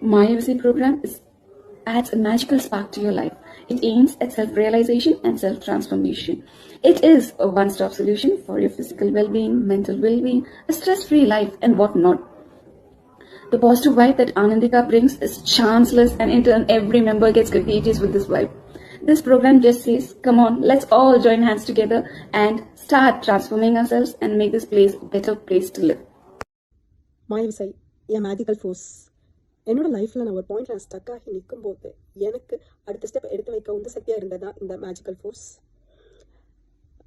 MyAVC program adds a magical spark to your life. It aims at self-realization and self-transformation. It is a one-stop solution for your physical well-being, mental well-being, a stress-free life, and whatnot. The positive vibe that Anandika brings is chanceless, and in turn, every member gets contagious with this vibe. This program just says, come on, let's all join hands together and start transforming ourselves and make this place a better place to live. மாயவிசை a magical force. என்னோட லைஃப்பில் நான் ஒரு பாயிண்டில் stuck ஆகி நிற்கும் போது எனக்கு அடுத்த ஸ்டெப் எடுத்து வைக்க உந்து சக்தியாக இருந்தது தான் இந்த மேஜிக்கல் ஃபோர்ஸ்.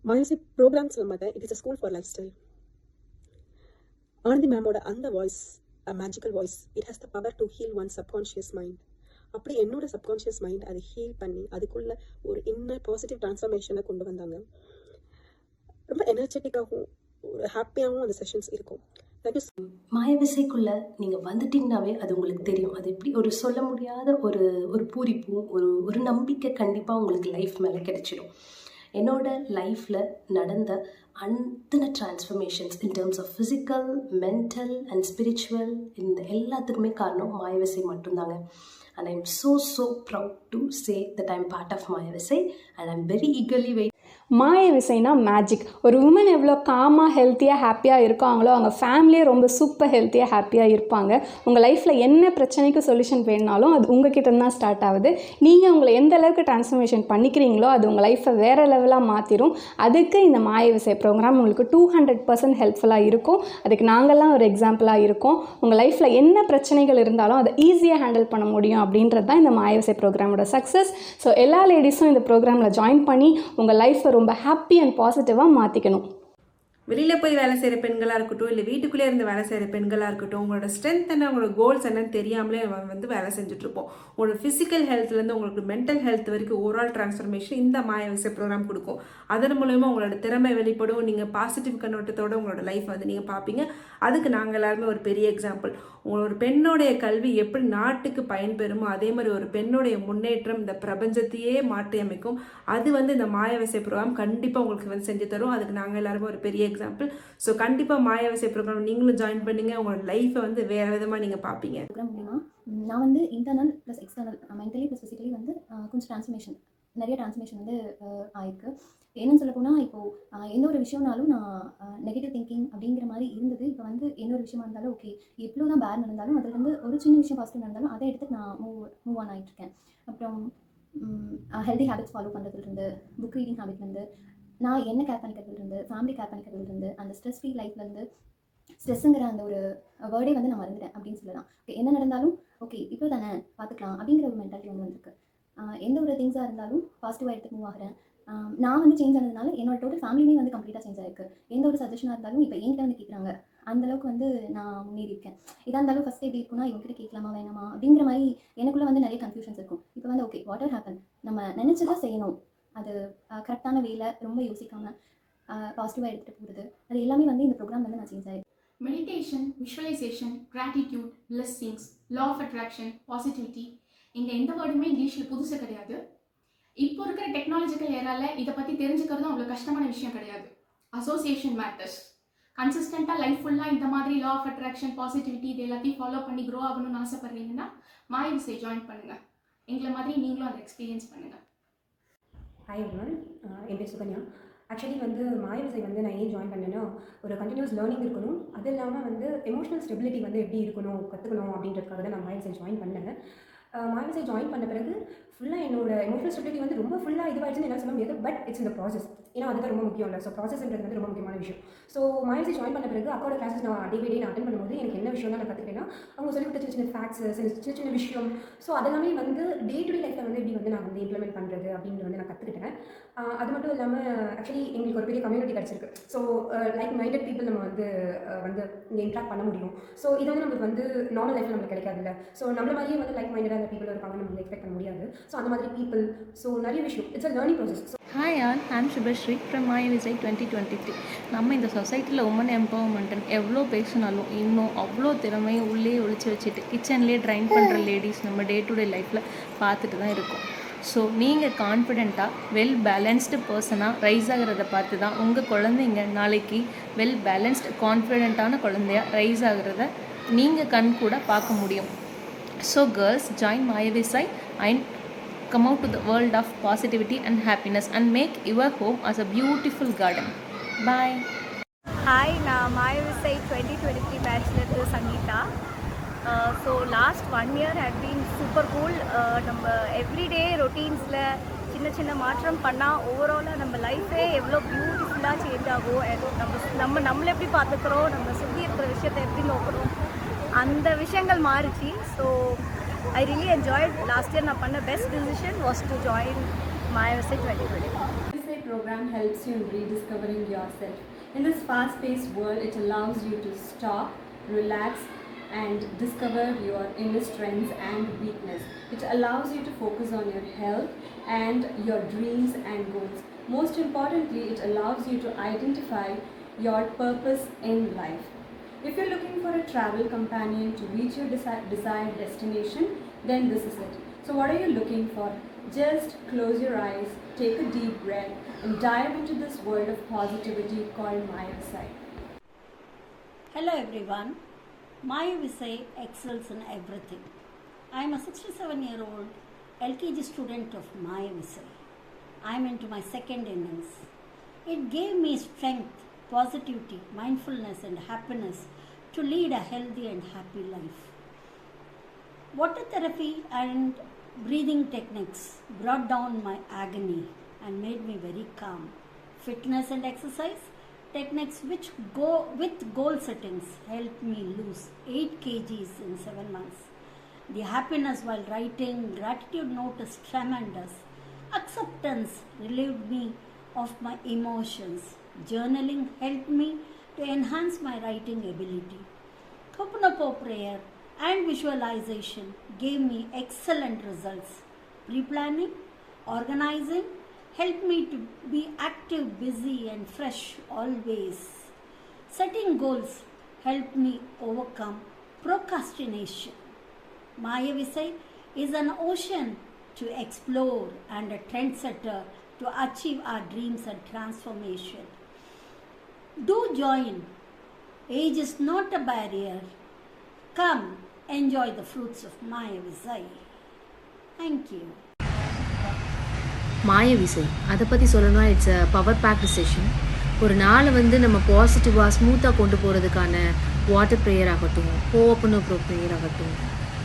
மாயவிசை ப்ரோக்ராம்ஸ் நம்ம it is a school for lifestyle. Anandhi மேமோட அந்த voice a magical voice, it has the power to heal one subconscious mind. அப்படி என்னோட சப்கான்ஷியஸ் மைண்ட் அதை ஹீல் பண்ணி அதுக்குள்ள ஒரு இன்னர் பாசிட்டிவ் ட்ரான்ஸ்ஃபர்மேஷனை கொண்டு வந்தாங்க. ரொம்ப எனர்ஜெட்டிக்காகவும் ஒரு ஹாப்பியாகவும் அந்த செஷன்ஸ் இருக்கும். மாயவிசைக்குள்ளே நீங்கள் வந்துட்டிங்கனாவே அது உங்களுக்கு தெரியும். அது எப்படி ஒரு சொல்ல முடியாத ஒரு பூரிப்பும் ஒரு நம்பிக்கை கண்டிப்பாக உங்களுக்கு லைஃப் மேலே கிடைச்சிடும். என்னோட லைஃப்பில் நடந்த அத்தனை transformations in terms of physical, mental and spiritual, இந்த எல்லாத்துக்குமே காரணம் மாயவிசை மட்டும்தாங்க. And I'm so proud to say that I'm part of Mayavisai and I'm very eagerly waiting. மாயவிசைனா மேஜிக். ஒரு உமன் எவ்வளோ காமாக ஹெல்த்தியாக ஹாப்பியாக இருக்காங்களோ அவங்க ஃபேமிலியே ரொம்ப சூப்பர் ஹெல்த்தியாக ஹாப்பியாக இருப்பாங்க. உங்கள் லைஃப்பில் என்ன பிரச்சனைக்கு சொல்யூஷன் வேணுனாலும் அது உங்ககிட்ட தான் ஸ்டார்ட் ஆகுது. நீங்கள் உங்களை எந்த அளவுக்கு ட்ரான்ஸ்ஃபர்மேஷன் பண்ணிக்கிறீங்களோ அது உங்கள் லைஃப்பை வேறு லெவலாக மாற்றிடும். அதுக்கு இந்த மாயவிசை ப்ரோக்ராம் உங்களுக்கு 200% ஹெல்ப்ஃபுல்லாக இருக்கும். அதுக்கு நாங்கள்லாம் ஒரு எக்ஸாம்பிளாக இருக்கோம். உங்கள் லைஃப்பில் என்ன பிரச்சனைகள் இருந்தாலும் அதை ஈஸியாக ஹேண்டில் பண்ண முடியும் அப்படின்றது தான் இந்த மாயவிசை ப்ரோக்ராமோட சக்ஸஸ். ஸோ எல்லா லேடிஸும் இந்த ப்ரோக்ராமில் ஜாயின் பண்ணி உங்கள் லைஃப்பை ரொம்ப ஹாப்பி அண்ட் பாசிட்டிவாக மாற்றிக்கணும். வெளியில் போய் வேலை செய்கிற பெண்களாக இருக்கட்டும், இல்லை வீட்டுக்குள்ளே இருந்து வேலை செய்கிற பெண்களாக இருக்கட்டும், உங்களோட ஸ்ட்ரென்த் என்ன, உங்களோட கோல்ஸ் என்னன்னு தெரியாமலே வந்து வேலை செஞ்சுட்ருப்போம். உங்களோட ஃபிசிக்கல் ஹெல்த்லேருந்து உங்களுக்கு மென்டல் ஹெல்த் வரைக்கும் ஓவரால் ட்ரான்ஸ்ஃபர்மேஷன் இந்த மாயவிசை ப்ரோக்ராம் கொடுக்கும். அதன் மூலயமா உங்களோட திறமை வெளிப்படும். நீங்கள் பாசிட்டிவ் கண்ணோட்டத்தோடு உங்களோட லைஃப் வந்து நீங்கள் பார்ப்பீங்க. அதுக்கு நாங்கள் எல்லாருமே ஒரு பெரிய எக்ஸாம்பிள். ஒரு பெண்ணுடைய கல்வி எப்படி நாட்டுக்கு பயன்பெறுமோ அதே மாதிரி ஒரு பெண்ணுடைய முன்னேற்றம் இந்த பிரபஞ்சத்தையே மாற்றி அமைக்கும். அது வந்து இந்த மாயவிசை ப்ரோக்ராம் கண்டிப்பாக உங்களுக்கு வந்து செஞ்சு தரும். அதுக்கு நாங்கள் எல்லாருமே ஒரு பெரிய எக்ஸாம்பிள். ஸோ கண்டிப்பாக மாயவிசை ப்ரோக்ராம் நீங்களும் ஜாயின் பண்ணுங்க. உங்களோட லைஃப்பை வந்து வேறு விதமாக நீங்கள் பார்ப்பீங்க. ப்ரோக்ராம் மூலிமா நான் வந்து internal plus external, mentally plus physically வந்து கொஞ்சம் நிறைய டிரான்ஸ்ஃபர்மேஷன் வந்து ஆயிருக்கு. என்னன்னு சொல்ல போனால் இப்போது எந்த ஒரு விஷயம்னாலும் நான் நெகட்டிவ் திங்கிங் அப்படிங்கிற மாதிரி இருந்தது. இப்போ வந்து எந்த ஒரு விஷயமா இருந்தாலும் ஓகே, எவ்வளோ தான் பேட் நடந்தாலும் அதில் வந்து ஒரு சின்ன விஷயம் பாசிட்டிவ் நடந்தாலும் அதை எடுத்து நான் மூவ் ஆன் ஆகிட்டுருக்கேன். அப்புறம் ஹெல்தி ஹேபிட்ஸ் ஃபாலோ பண்ணுறதுலேருந்து, புக் ரீடிங் ஹேபிட்லேருந்து, நான் என்ன கேர் பண்ணிக்கிறதுலேருந்து, ஃபேமிலி கேர் பண்ணிக்கிறதுலேருந்து, அந்த ஸ்ட்ரெஸ் ஃப்ரீ லைஃப்லேருந்து, ஸ்ட்ரெஸ்ஸுங்கிற அந்த ஒரு வேர்டே வந்து நான் மறந்துட்டேன் அப்படின்னு சொல்லலாம். ஓகே, என்ன நடந்தாலும் ஓகே இப்போ தானே பார்த்துக்கலாம் அப்படிங்கிற ஒரு மென்டாலிட்டி வந்து வந்திருக்கு. எந்த ஒரு திங்ஸாக இருந்தாலும் பாசிட்டிவாக எடுத்து மூவ் ஆகிறேன். நான் வந்து சேஞ்ச் ஆனதுனால என்னோட டோட்டல் ஃபேமிலியுமே வந்து கம்ப்ளீட்டாக சேஞ்ச் ஆயிருக்கு. எந்த ஒரு சஜஷனாக இருந்தாலும் இப்போ என்கிட்ட வந்து கேட்குறாங்க. அந்தளவுக்கு வந்து நான் முன்னேறி இருக்கேன். இதாக இருந்தாலும் ஃபஸ்ட் எப்படி இருக்குன்னா இவங்ககிட்ட கேட்கலாமா வேணாமா அப்படிங்கிற மாதிரி எனக்குள்ளே வந்து நிறைய கன்ஃபியூஷன்ஸ் இருக்கும். இப்போ வந்து ஓகே, வாட் எவர் ஹேப்பன், நம்ம நினச்சதான் செய்யணும். அது கரெக்டான வேலை, ரொம்ப யோசிக்காமல் பாசிட்டிவாக எடுத்துகிட்டு போகிறது, அது எல்லாமே வந்து இந்த ப்ரோக்ராம் வந்து நான் சேஞ்ச் ஆகிருக்கு. Meditation, visualisation, gratitude, blessings, law of attraction, positivity, இங்கே எந்த வேர்டுமே இங்கிலீஷில் புதுசு கிடையாது. இப்போ இருக்கிற டெக்னாலஜிக்கல் ஏரால இதை பற்றி தெரிஞ்சுக்கிறதும் அவ்வளோ கஷ்டமான விஷயம் கிடையாது. Association matters. கன்சிஸ்டண்ட்டாக லைஃப் ஃபுல்லாக இந்த மாதிரி லா ஆஃப் அட்ராக்ஷன், பாசிட்டிவிட்டி இது எல்லாத்தையும் ஃபாலோ பண்ணி க்ரோ ஆகணும்னு ஆசைப்பட்றீங்கன்னா மாயவிசை ஜாயின் பண்ணுங்கள். எங்களை மாதிரி நீங்களும் அதை எக்ஸ்பீரியன்ஸ் பண்ணுங்கள். ஹாய் எவ்ரிவன், என் பேர் சுகன்யா. ஆக்சுவலி வந்து மாயவிசை வந்து நான் ஏன் ஜாயின் பண்ணேன்னா, ஒரு கண்டினியூஸ் லேர்னிங் இருக்கணும், அது இல்லாமல் வந்து எமோஷனல் ஸ்டெபிலிட்டி வந்து எப்படி இருக்கணும் கற்றுக்கணும் அப்படின்றதுக்காக தான் நான் மாயவிசை ஜாயின் பண்ணேன். மாயவிசை ஜாயின் பண்ண பிறகு ஃபுல்லாக என்னோட எமோஷனல் ஸ்டெபிலிட்டி வந்து ரொம்ப ஃபுல்லாக இதுவாகிடுச்சுன்னு என்னால் சொல்ல முடியாது. பட் இட்ஸ் இந்த ப்ராசஸ், ஏன்னா அதுதான் ரொம்ப முக்கியம் இல்லை. ஸோ ப்ராசஸ்ன்றது வந்து ரொம்ப முக்கியமான விஷயம். ஸோ மாயவிசை ஜாயின் பண்ண பிறகு அக்கோட கிளாஸஸ் நான் டே பை டே நான் அட்டன் பண்ணும்போது எனக்கு என்ன விஷயம் தான் நான் கற்றுக்கிட்டேன்னா, அவங்க சொல்லிவிட்ட சின்ன ஃபேக்ட்ஸ், சின்ன விஷயம், ஸோ அதெல்லாமே வந்து டே டு டே லைஃப்பில் வந்து எப்படி வந்து நான் வந்து இம்ப்ளிமெண்ட் பண்ணுறது அப்படின்னு வந்து நான் கற்றுக்கிட்டேன். அது மட்டும் இல்லாமல் ஆக்சுவலி எங்களுக்கு ஒரு பெரிய கம்யூனிட்டி கிடச்சிருக்கு. ஸோ லைக் மைண்டட் பீப்புள் நம்ம வந்து இங்கே இன்ட்ராக்ட் பண்ண முடியும். ஸோ இது வந்து நம்மளுக்கு வந்து நார்மல் லைஃப்பில் நம்மளுக்கு கிடைக்காதுல்ல. ஸோ நம்மள மாதிரியே வந்து லைக் மைண்டடாக அந்த பீப்புள் இருப்பாங்க, நம்ம எக்ஸ்பெக்ட் பண்ண முடியாது. ஸோ அந்த மாதிரி பீப்புள், ஸோ நிறைய விஷயம், it's a learning process. Hi all, I'm Subhashree from Mayavisai 2023. நம்ம இந்த சொசைட்டியில் உமன் எம்பவர்மெண்ட்டுன்னு எவ்வளோ பேசினாலும் இன்னும் அவ்வளோ திறமையை உள்ளே ஒழிச்சு வச்சுட்டு கிச்சன்லேயே ட்ரைன் பண்ணுற லேடிஸ் நம்ம டே டு டே லைஃப்பில் பார்த்துட்டு தான் இருக்கோம். ஸோ நீங்கள் கான்ஃபிடெண்ட்டாக வெல் பேலன்ஸ்டு பர்சனாக ரைஸ் ஆகிறத பார்த்து தான் உங்கள் குழந்தைங்க நாளைக்கு வெல் பேலன்ஸ்டு கான்ஃபிடெண்ட்டான குழந்தையாக ரைஸ் ஆகிறத நீங்கள் கண் கூட பார்க்க முடியும். So girls, join Maya Visai and come out to the world of positivity and happiness and make your home as a beautiful garden. Bye. Hi, நான் Mayavisai 2023 bachelor Sangeetha. So last 1 year had been super cool. நம்ம everyday ரொட்டீன்ஸில் சின்ன சின்ன மாற்றம் பண்ணால் ஓவராலாக நம்ம லைஃபே எவ்வளோ பியூட்டிஃபுல்லாக சேஞ்ச் ஆகும். நம்மளை எப்படி பார்த்துக்கிறோம், நம்ம சுற்றி இருக்கிற விஷயத்தை எப்படி நோக்கிறோம், அந்த விஷயங்கள் மாறிச்சு. So I really enjoyed. Last year நான் பண்ண best decision was to join Mayavisai 2023. This program helps you in rediscovering yourself. In this fast-paced world, it allows you to stop, relax, and discover your inner strengths and weakness. It allows you to focus on your health and your dreams and goals. Most importantly, it allows you to identify your purpose in life. If you're looking for a travel companion to reach your desired destination, then this is it. So what are you looking for? Just close your eyes, take a deep breath, and dive into this world of positivity called Maya Visai. Hello everyone. Maya Visai excels in everything. I am a 67-year-old LKG student of Maya Visai. I am into my second innings. It gave me strength, positivity, mindfulness and happiness to lead a healthy and happy life. Water therapy and breathing techniques brought down my agony and made me very calm. Fitness and exercise techniques which go with goal settings helped me lose 8 kgs in 7 months. The happiness while writing gratitude note is tremendous. Acceptance relieved me of my emotions. Journaling helped me to enhance my writing ability. Ho'oponopono prayer and visualization gave me excellent results. Pre-planning, organizing helped me to be active, busy and fresh always. Setting goals helped me overcome procrastination. Maya Visai is an ocean to explore and a trendsetter to achieve our dreams and transformation. Do join. Age is not a barrier. Come, enjoy the fruits of Maya Visai. Thank you. மாய விசை அதை பற்றி சொல்லணும்னா it's a power packed session. ஒரு நாளை வந்து நம்ம பாசிட்டிவாக ஸ்மூத்தாக கொண்டு போகிறதுக்கான வாட்டர் ப்ரேயர் ஆகட்டும், ஹோஓபனோபனோ ப்ரேயர் ஆகட்டும்,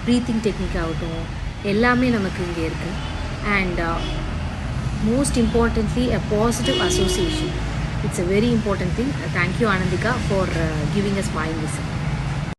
ப்ரீத்திங் டெக்னிக் ஆகட்டும், எல்லாமே நமக்கு இங்கே இருக்குது. And most importantly a positive association. It's a very important thing. Thank you Anandhika for giving us மாய விசை.